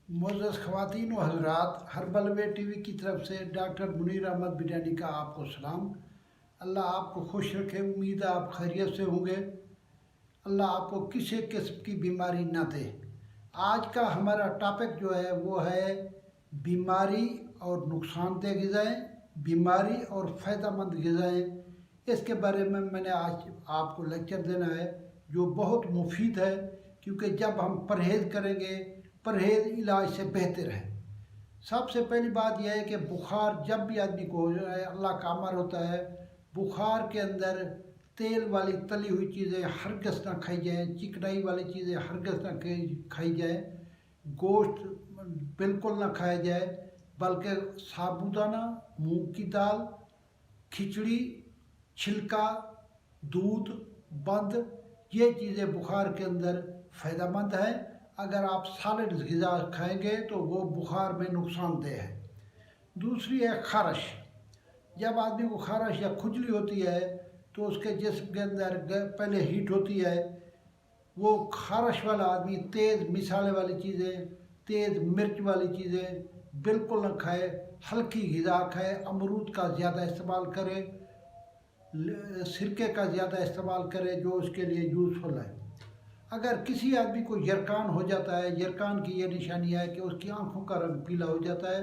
मोअज़्ज़ज़ ख़वातीन व हज़रात, हर्बल वे टीवी की तरफ से डॉक्टर मुनीर अहमद बिरयानी का आपको सलाम। अल्लाह आपको खुश रखे। उम्मीद है आप खैरियत से होंगे। अल्लाह आपको किसी किस्म की बीमारी ना दे। आज का हमारा टॉपिक जो है वो है बीमारी और नुकसानदेह ग़िज़ाएँ, बीमारी और फ़ायदेमंद ग़िज़ाएँ। इसके बारे में मैंने आज आपको लेक्चर देना है जो बहुत मुफीद है, क्योंकि जब हम परहेज़ करेंगे, परहेज़ इलाज से बेहतर है। सबसे पहली बात यह है कि बुखार जब भी आदमी को हो जाए, अल्लाह का अमर होता है, बुखार के अंदर तेल वाली तली हुई चीज़ें हरगिज़ ना खाई जाए, चिकनाई वाली चीज़ें हरगिज़ ना खाई जाए, गोश्त बिल्कुल ना खाया जाए, बल्कि साबूदाना, मूंग की दाल, खिचड़ी, छिलका, दूध, बंद, ये चीज़ें बुखार के अंदर फ़ायदेमंद है। अगर आप सॉलिड ग़िज़ा खाएंगे तो वो बुखार में नुकसानदेह है। दूसरी है खारिश। जब आदमी को खारिश या खुजली होती है तो उसके जिस्म के अंदर पहले हीट होती है। वो खारिश वाला आदमी तेज़ मिसाले वाली चीज़ें, तेज़ मिर्च वाली चीज़ें बिल्कुल न खाए, हल्की ग़िज़ा खाए, अमरूद का ज़्यादा इस्तेमाल करे, सिरके का ज़्यादा इस्तेमाल करे जो उसके लिए यूज़फुल है। अगर किसी आदमी को यरकान हो जाता है, यरकान की ये निशानी है कि उसकी आंखों का रंग पीला हो जाता है,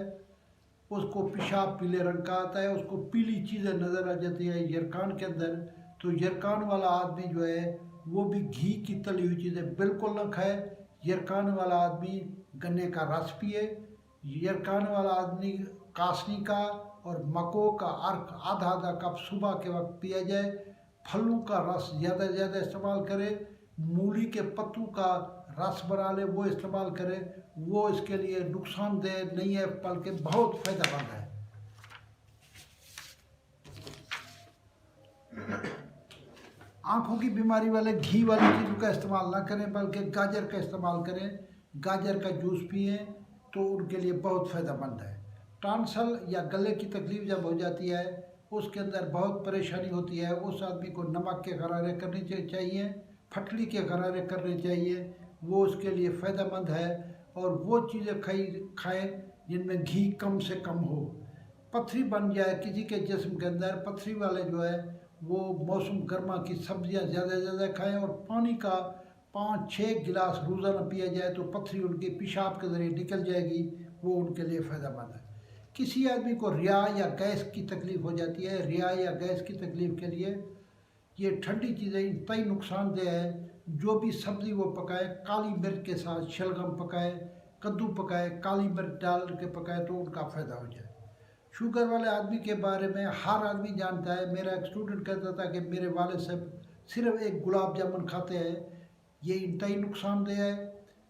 उसको पेशाब पीले रंग का आता है, उसको पीली चीज़ें नज़र आ जाती है यरकान के अंदर, तो यरकान वाला आदमी जो है वो भी घी की तली हुई चीज़ें बिल्कुल ना खाए। यरकान वाला आदमी गन्ने का रस पिए। यरकान वाला आदमी कासनी का और मको का अर्क आधा आधा कप सुबह के वक्त पिया जाए। फलों का रस ज़्यादा से ज़्यादा इस्तेमाल करे। मूली के पत्तों का रस बना ले, वो इस्तेमाल करे। वो इसके लिए नुकसानदेह नहीं है बल्कि बहुत फ़ायदेमंद है। आँखों की बीमारी वाले घी वाली चीज़ों का इस्तेमाल ना करें, बल्कि गाजर का इस्तेमाल करें। गाजर का जूस पिए तो उनके लिए बहुत फ़ायदेमंद है। टॉन्सिल या गले की तकलीफ़ जब हो जाती है, उसके अंदर बहुत परेशानी होती है, उस आदमी को नमक के गरारे करने चाहिए, फटली के गरारे करने चाहिए, वो उसके लिए फ़ायदेमंद है। और वो चीज़ें खाएँ जिनमें घी कम से कम हो। पथरी बन जाए किसी के जिस्म के अंदर, पथरी वाले जो है वो मौसम गर्मा की सब्जियां ज़्यादा से ज़्यादा खाएँ और पानी का 5-6 गिलास रोज़ाना पिया जाए तो पथरी उनके पेशाब के ज़रिए निकल जाएगी, वो उनके लिए फ़ायदेमंद है। किसी आदमी को रिया या गैस की तकलीफ़ हो जाती है, रिया या गैस की तकलीफ़ के लिए ये ठंडी चीज़ें इंतहाई नुकसानदेह है। जो भी सब्ज़ी वो पकाए, काली मिर्च के साथ शलगम पकाए, कद्दू पकाए, काली मिर्च डाल के पकाए तो उनका फ़ायदा हो जाए। शुगर वाले आदमी के बारे में हर आदमी जानता है। मेरा एक स्टूडेंट कहता था कि मेरे वाले साहब सिर्फ एक गुलाब जामुन खाते हैं, ये इंतहाई नुकसानदेह है।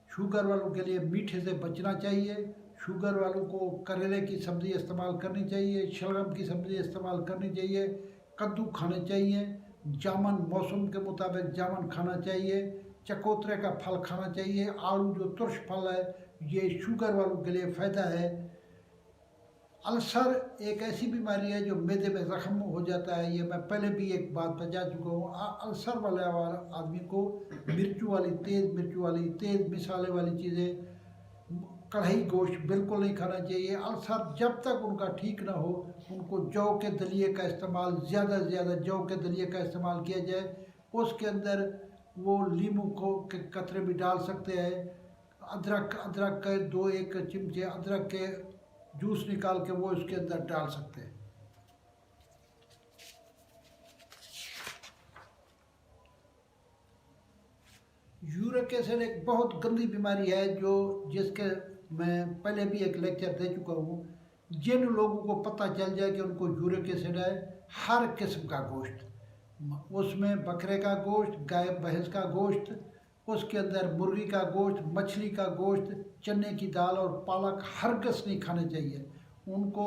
शुगर वालों के लिए मीठे से बचना चाहिए। शुगर वालों को करेले की सब्ज़ी इस्तेमाल करनी चाहिए, शलगम की सब्ज़ी इस्तेमाल करनी चाहिए, कद्दू खाने चाहिए, जामुन मौसम के मुताबिक जामुन खाना चाहिए, चकोतरे का फल खाना चाहिए, आड़ू जो तुर्श फल है ये शुगर वालों के लिए फ़ायदा है। अल्सर एक ऐसी बीमारी है जो मैदे में ज़ख्म हो जाता है, ये मैं पहले भी एक बात बता चुका हूँ। अल्सर वाले आदमी को मिर्चों वाली, तेज़ मिर्चों वाली, तेज़ मिसाले वाली चीज़ें, कढ़ाई गोश्त बिल्कुल नहीं खाना चाहिए। अल्सर जब तक उनका ठीक ना हो, उनको जौ के दलिए का इस्तेमाल, ज़्यादा से ज़्यादा जौ के दलिए का इस्तेमाल किया जाए। उसके अंदर वो नींबू को के कतरे भी डाल सकते हैं। अदरक अदरक के 2-1 चिमचे अदरक के जूस निकाल के वो इसके अंदर डाल सकते हैं। यूरिक एसिड एक बहुत गंदी बीमारी है जो जिसके मैं पहले भी एक लेक्चर दे चुका हूँ। जिन लोगों को पता चल जाए कि उनको यूरिक एसिड है, हर किस्म का गोश्त, उसमें बकरे का गोश्त, गाय भैंस का गोश्त, उसके अंदर मुर्गी का गोश्त, मछली का गोश्त, चने की दाल और पालक हरगिज़ नहीं खाने चाहिए। उनको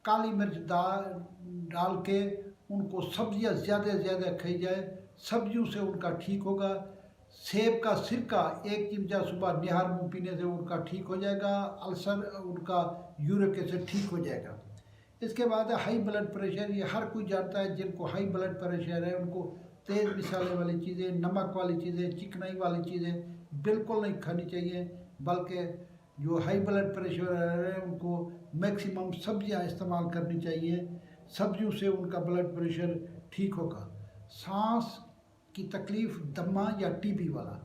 काली मिर्च डाल के उनको सब्जियां ज़्यादा से ज़्यादा खाई जाए, सब्जियों से उनका ठीक होगा। सेब का सिरका 1 चिमचा सुबह निहार मुँह पीने से उनका ठीक हो जाएगा, अल्सर उनका यूरिक एसिड ठीक हो जाएगा। इसके बाद हाई ब्लड प्रेशर, ये हर कोई जानता है जिनको हाई ब्लड प्रेशर है उनको तेज़ मिसाले वाली चीज़ें, नमक वाली चीज़ें, चिकनाई वाली चीज़ें बिल्कुल नहीं खानी चाहिए, बल्कि जो हाई ब्लड प्रेशर है उनको मैक्सिमम सब्जियां इस्तेमाल करनी चाहिए, सब्जियों से उनका ब्लड प्रेशर ठीक होगा। सांस की तकलीफ़, दमा या टीबी वाला,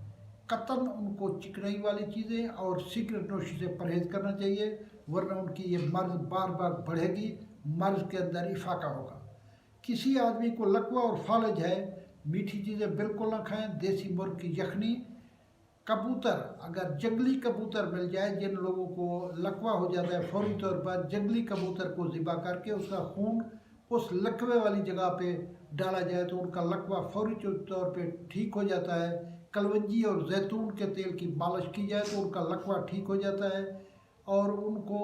कतन उनको चिकनाई वाली चीज़ें और सिगरेट नोशी से परहेज़ करना चाहिए, वरना उनकी ये मर्ज बार बार बढ़ेगी, मर्ज के अंदर इफाका होगा। किसी आदमी को लकवा और फालज है, मीठी चीज़ें बिल्कुल ना खाएं। देसी मुर्ग की यखनी, कबूतर, अगर जंगली कबूतर मिल जाए, जिन लोगों को लकवा हो जाता है फौरी तौर पर जंगली कबूतर को ज़िबा करके उसका खून उस लकवे वाली जगह पे डाला जाए तो उनका लकवा फौरी तौर पे ठीक हो जाता है। कलवंजी और जैतून के तेल की मालिश की जाए तो उनका लकवा ठीक हो जाता है। और उनको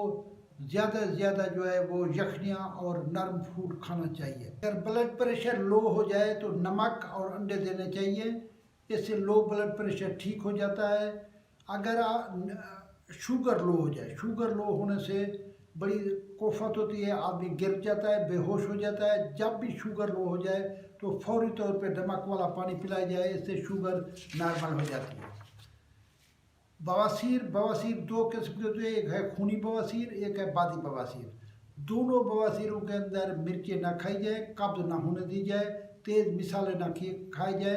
ज़्यादा से ज़्यादा जो है वो यखनियाँ और नरम फूड खाना चाहिए। अगर ब्लड प्रेशर लो हो जाए तो नमक और अंडे देने चाहिए, इससे लो ब्लड प्रेशर ठीक हो जाता है। अगर शुगर लो हो जाए, शुगर लो होने से बड़ी कोफत होती है, आदमी गिर जाता है, बेहोश हो जाता है। जब भी शुगर लो हो जाए तो फौरी तौर पे नमक वाला पानी पिलाया जाए, इससे शुगर नॉर्मल हो जाती है। बवासीर, बवासीर दो किस्म के होते हैं, एक है खूनी बवासीर, एक है बादी बवासीर। दोनों बवासीरों के अंदर मिर्चें ना खाई जाए, कब्ज ना होने दी जाए, तेज़ मिसाले ना खाई जाए,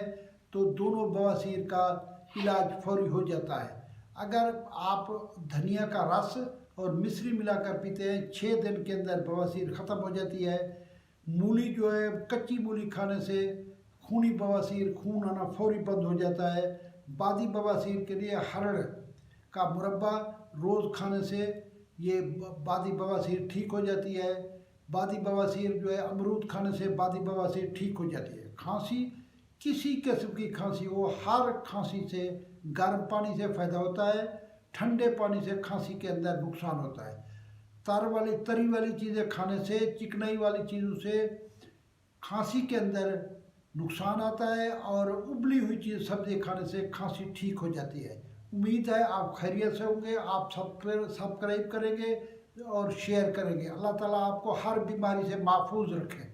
तो दोनों बवासीर का इलाज फौरी हो जाता है। अगर आप धनिया का रस और मिश्री मिलाकर पीते हैं, 6 दिन के अंदर बवासीर ख़त्म हो जाती है। मूली जो है, कच्ची मूली खाने से खूनी बवासीर, खून आना फौरी बंद हो जाता है। बादी बवासीर के लिए हरड़ का मुरब्बा रोज़ खाने से ये बादी बवासीर ठीक हो जाती है। बादी बवासीर जो है, अमरूद खाने से बादी बवासीर ठीक हो जाती है। खांसी, किसी किस्म की खांसी हो, हर खांसी से गर्म पानी से फ़ायदा होता है, ठंडे पानी से खांसी के अंदर नुकसान होता है। तरी वाली चीज़ें खाने से, चिकनाई वाली चीज़ों से खांसी के अंदर नुकसान आता है, और उबली हुई चीज़ सब्ज़ी खाने से खांसी ठीक हो जाती है। उम्मीद है आप खैरियत से होंगे, आप सब्सक्राइब करेंगे और शेयर करेंगे। अल्लाह ताला आपको हर बीमारी से महफूज रखे।